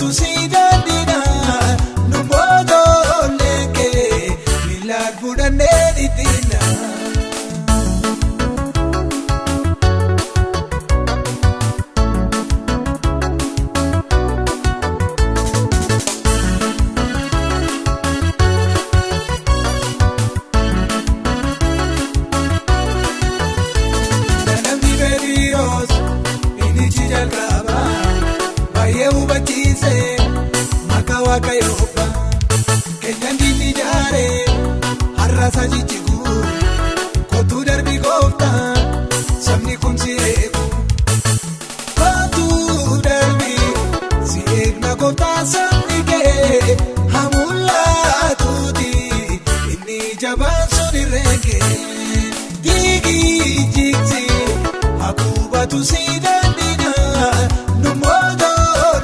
tu sidandina numodo leke milad budane ditina Kayopa kenyandi nijare harrasa jijigu kotu darbi gofta sabni kun sireku kotu darbi sirekna gofta sabni ke hamulla tuti inni jaban suni reke digi jiksi hakuba tu sidandina numodo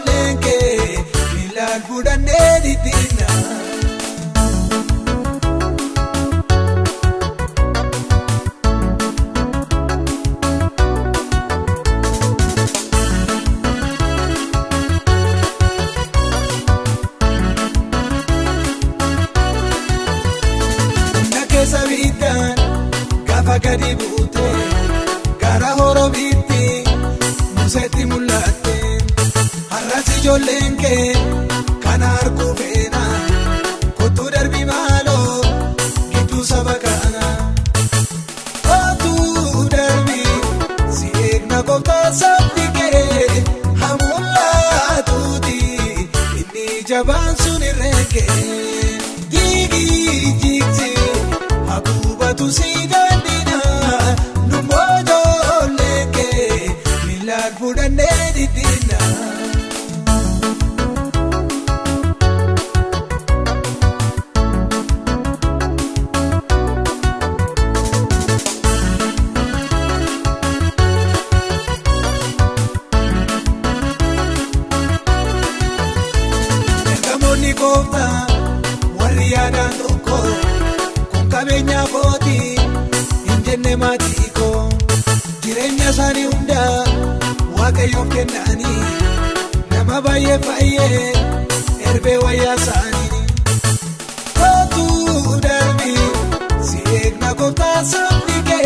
leke budane ditina nake sabitan gafa gadi bute gara horo biti museti mulate harrasi jolenke kanar kufena kotu darbi malo gitu sabakana kotu darbi siekna kota sabdike hamulla tuti inni jaban suni reke digi jiksi hakuba tu sidandina numodo leke milad budane ditina Kota wariada toko kun kabenya koti injenne matiko jirenya sani hunda waaqayyo kennani nama baye faye erbe waya sani kotu darbi siekna kota sabdike